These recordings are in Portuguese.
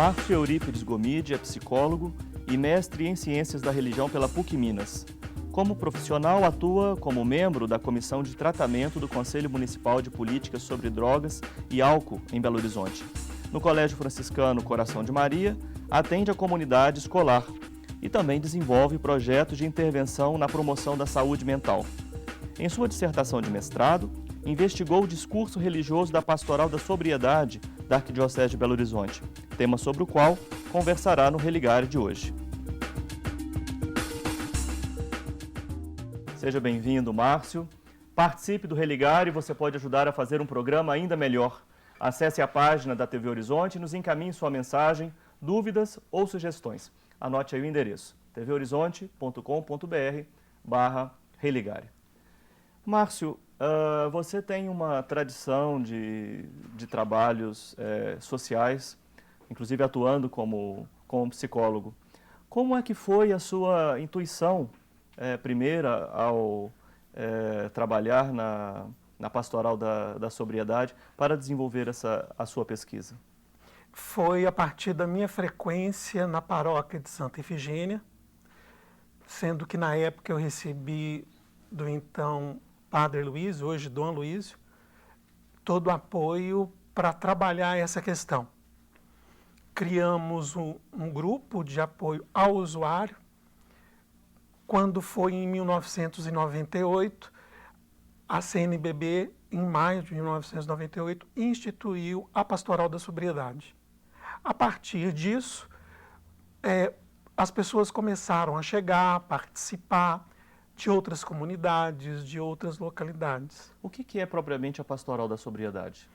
Márcio Eurípides Gomide é psicólogo e mestre em Ciências da Religião pela PUC Minas. Como profissional, atua como membro da Comissão de Tratamento do Conselho Municipal de Políticas sobre Drogas e Álcool em Belo Horizonte. No Colégio Franciscano Coração de Maria, atende a comunidade escolar e também desenvolve projetos de intervenção na promoção da saúde mental. Em sua dissertação de mestrado, investigou o discurso religioso da Pastoral da Sobriedade da Arquidiocese de Belo Horizonte, tema sobre o qual conversará no Religare de hoje. Seja bem-vindo, Márcio. Participe do Religare e você pode ajudar a fazer um programa ainda melhor. Acesse a página da TV Horizonte e nos encaminhe sua mensagem, dúvidas ou sugestões. Anote aí o endereço, tvhorizonte.com.br/religare. Márcio, você tem uma tradição de trabalhos sociais, inclusive atuando como psicólogo. Como é que foi a sua intuição primeira ao trabalhar na pastoral da sobriedade para desenvolver a sua pesquisa? Foi a partir da minha frequência na paróquia de Santa Efigênia, sendo que na época eu recebi do então Padre Luísio, hoje Dom Luísio, todo o apoio para trabalhar essa questão. Criamos um grupo de apoio ao usuário. Quando foi em 1998, a CNBB, em maio de 1998, instituiu a Pastoral da Sobriedade. A partir disso, as pessoas começaram a chegar, a participar de outras comunidades, de outras localidades. O que é propriamente a Pastoral da Sobriedade?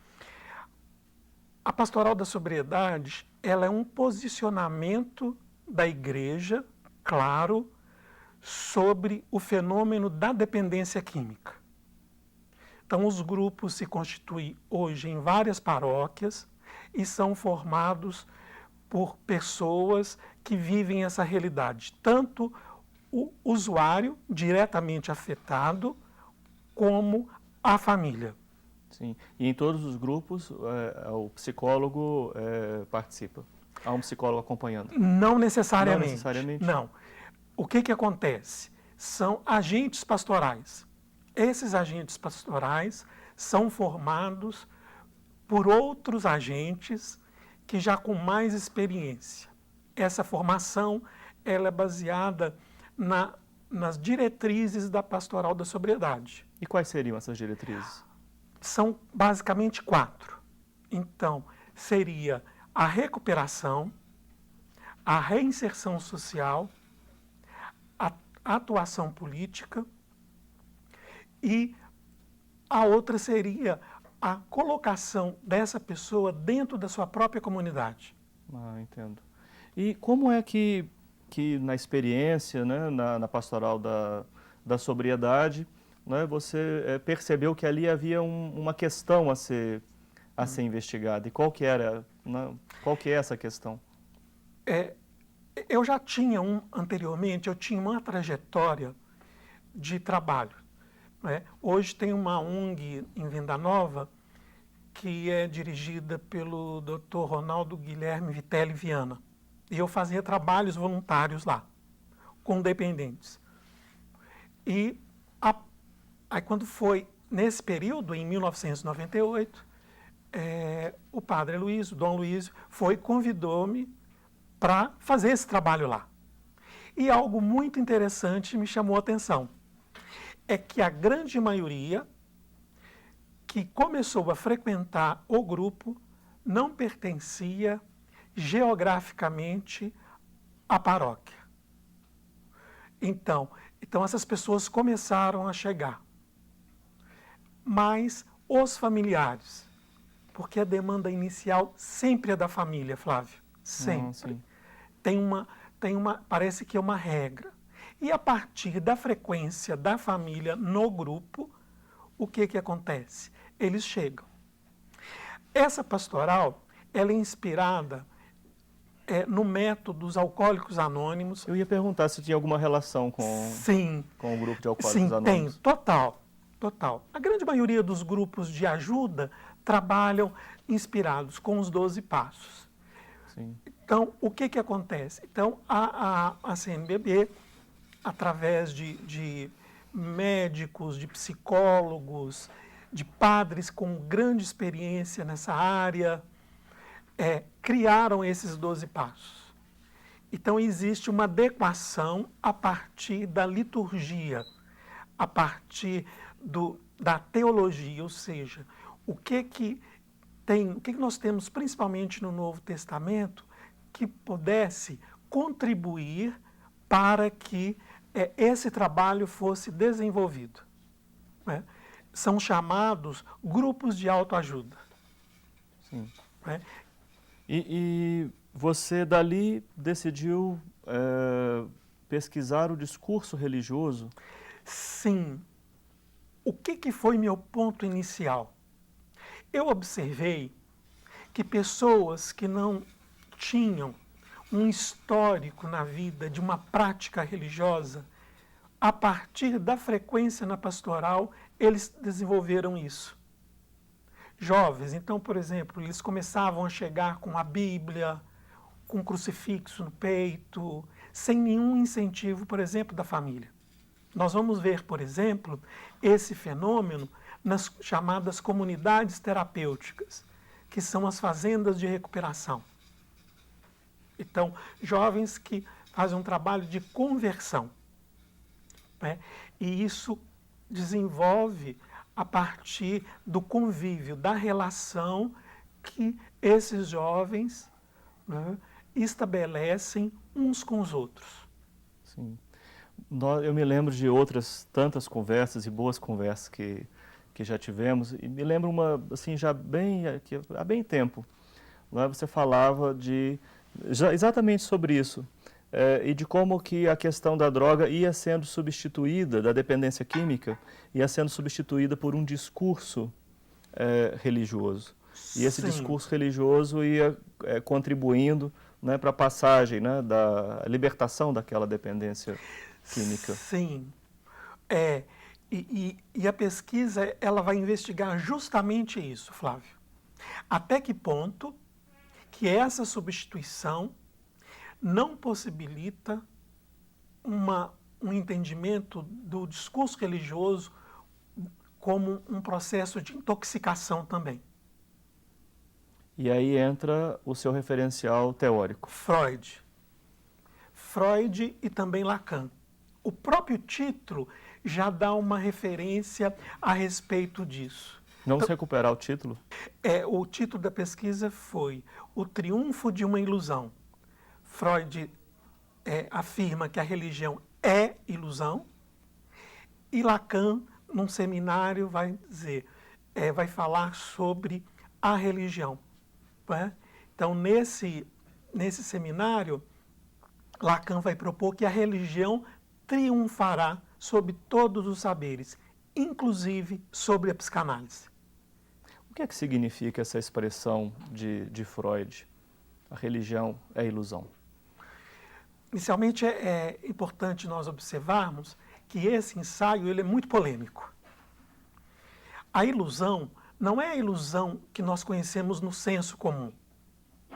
A Pastoral da Sobriedade, ela é um posicionamento da Igreja, claro, sobre o fenômeno da dependência química. Então, os grupos se constituem hoje em várias paróquias e são formados por pessoas que vivem essa realidade, tanto o usuário diretamente afetado, como a família. Sim, e em todos os grupos o psicólogo participa? Há um psicólogo acompanhando? Não necessariamente. Não necessariamente? Não. O que acontece? São agentes pastorais. Esses agentes pastorais são formados por outros agentes que já com mais experiência. Essa formação ela é baseada nas diretrizes da Pastoral da Sobriedade. E quais seriam essas diretrizes? São basicamente 4. Então, seria a recuperação, a reinserção social, a atuação política e a outra seria a colocação dessa pessoa dentro da sua própria comunidade. Ah, entendo. E como é que na experiência, né, na pastoral da sobriedade, né, você percebeu que ali havia uma questão a ser investigada? E qual que era, né, qual que é essa questão? Eu já tinha anteriormente, eu tinha uma trajetória de trabalho. Né? Hoje tem uma ONG em Venda Nova que é dirigida pelo Dr. Ronaldo Guilherme Vitelli Viana. E eu fazia trabalhos voluntários lá, com dependentes. E aí quando foi nesse período, em 1998, o Padre Luísio, Dom Luísio, convidou-me para fazer esse trabalho lá. E algo muito interessante me chamou a atenção. É que a grande maioria que começou a frequentar o grupo não pertencia geograficamente à paróquia. Então essas pessoas começaram a chegar. Mas os familiares, porque a demanda inicial sempre é da família, Flávio, sempre. Parece que é uma regra. E a partir da frequência da família no grupo, o que acontece? Eles chegam. Essa pastoral, ela é inspirada no método dos Alcoólicos Anônimos. Eu ia perguntar se tinha alguma relação com o grupo de Alcoólicos Anônimos. Sim, tem, total. A grande maioria dos grupos de ajuda trabalham inspirados com os 12 passos. Sim. Então, o que acontece? Então, a CNBB, através de médicos, de psicólogos, de padres com grande experiência nessa área, criaram esses 12 passos. Então, existe uma adequação a partir da liturgia, a partir da teologia, ou seja, o que nós temos principalmente no Novo Testamento que pudesse contribuir para que esse trabalho fosse desenvolvido, né? São chamados grupos de autoajuda. Sim. Né? E você dali decidiu pesquisar o discurso religioso? Sim. O que foi meu ponto inicial? Eu observei que pessoas que não tinham um histórico na vida de uma prática religiosa, a partir da frequência na pastoral, eles desenvolveram isso. Jovens, então, por exemplo, eles começavam a chegar com a Bíblia, com um crucifixo no peito, sem nenhum incentivo, por exemplo, da família. Nós vamos ver, por exemplo, esse fenômeno nas chamadas comunidades terapêuticas, que são as fazendas de recuperação. Então, jovens que fazem um trabalho de conversão, né? E isso desenvolve a partir do convívio, da relação que esses jovens, né, estabelecem uns com os outros. Sim. Eu me lembro de outras tantas conversas e boas conversas que já tivemos, e me lembro uma, assim, já há bem tempo, né, você falava exatamente sobre isso, e de como que a questão da droga ia sendo substituída, da dependência química, ia sendo substituída por um discurso religioso. E esse Sim. discurso religioso ia contribuindo, né, para a passagem, né, da libertação daquela dependência química. Sim. E a pesquisa ela vai investigar justamente isso, Flávio. Até que ponto que essa substituição não possibilita um entendimento do discurso religioso como um processo de intoxicação também. E aí entra o seu referencial teórico. Freud e também Lacan. O próprio título já dá uma referência a respeito disso. Vamos Então, recuperar o título? O título da pesquisa foi O Triunfo de uma Ilusão. Freud afirma que a religião é ilusão, e Lacan, num seminário, vai falar sobre a religião. Né? Então, nesse seminário, Lacan vai propor que a religião triunfará sobre todos os saberes, inclusive sobre a psicanálise. O que é que significa essa expressão de Freud? A religião é ilusão. Inicialmente, é importante nós observarmos que esse ensaio ele é muito polêmico. A ilusão não é a ilusão que nós conhecemos no senso comum,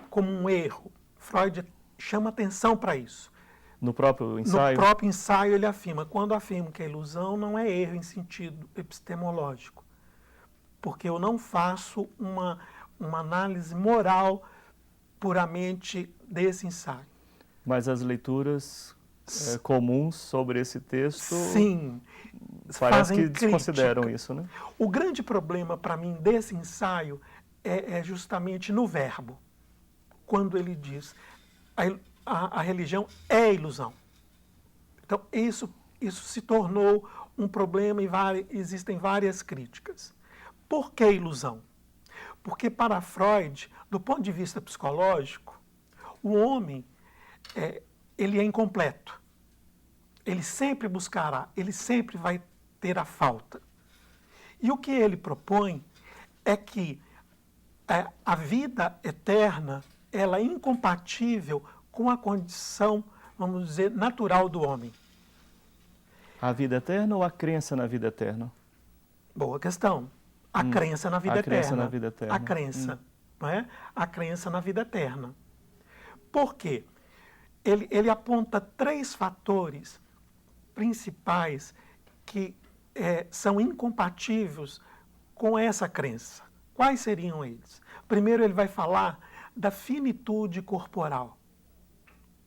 como um erro. Freud chama atenção para isso. No próprio ensaio? No próprio ensaio ele afirma, quando afirmo que a ilusão não é erro em sentido epistemológico, porque eu não faço uma análise moral puramente desse ensaio. Mas as leituras comuns sobre esse texto, sim, parece que desconsideram isso, né? O grande problema para mim desse ensaio é justamente no verbo, quando ele diz a religião é ilusão. Então, isso se tornou um problema e existem várias críticas. Por que ilusão? Porque para Freud, do ponto de vista psicológico, o homem ele é incompleto. Ele sempre buscará, ele sempre vai ter a falta. E o que ele propõe é que a vida eterna ela é incompatível com a condição, vamos dizer, natural do homem. A vida eterna ou a crença na vida eterna? Boa questão. A crença na vida eterna. A crença na vida eterna. A crença, não é? A crença na vida eterna. Por quê? Ele aponta 3 fatores principais que são incompatíveis com essa crença. Quais seriam eles? Primeiro, ele vai falar da finitude corporal,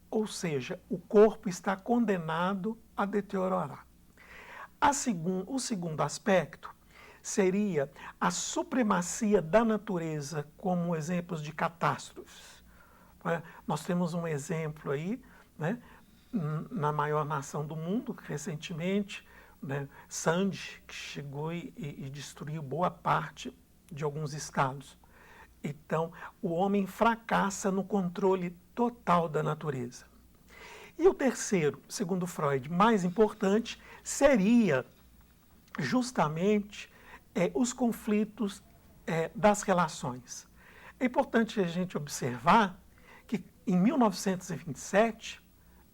ou seja, o corpo está condenado a deteriorar. O segundo aspecto seria a supremacia da natureza como exemplos de catástrofes. Nós temos um exemplo aí, né, na maior nação do mundo, recentemente, né, Sandy, que chegou e destruiu boa parte de alguns estados. Então, o homem fracassa no controle total da natureza. E o terceiro, segundo Freud, mais importante, seria justamente os conflitos das relações. É importante a gente observar que em 1927,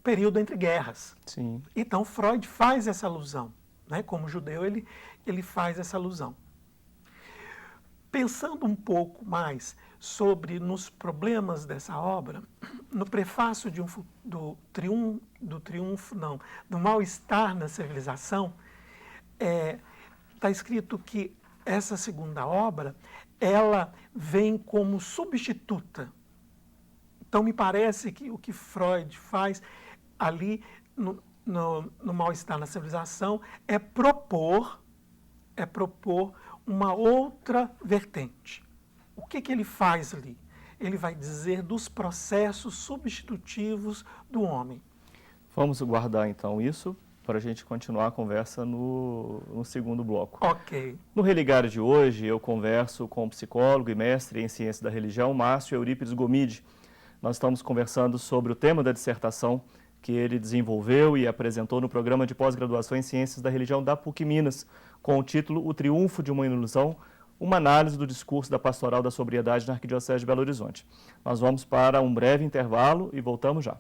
período entre guerras. Sim. Então, Freud faz essa alusão, né? Como judeu, ele faz essa alusão. Pensando um pouco mais nos problemas dessa obra, no prefácio do Mal-Estar na Civilização, está escrito que essa segunda obra, ela vem como substituta. Então, me parece que o que Freud faz ali no Mal-Estar na Civilização é propor uma outra vertente. O que ele faz ali? Ele vai dizer dos processos substitutivos do homem. Vamos guardar então isso para a gente continuar a conversa no segundo bloco. Ok. No Religário de hoje, eu converso com o psicólogo e mestre em Ciência da Religião, Márcio Eurípides Gomide. Nós estamos conversando sobre o tema da dissertação que ele desenvolveu e apresentou no programa de pós-graduação em Ciências da Religião da PUC Minas, com o título O Triunfo de uma Ilusão, uma análise do discurso da Pastoral da Sobriedade na Arquidiocese de Belo Horizonte. Nós vamos para um breve intervalo e voltamos já.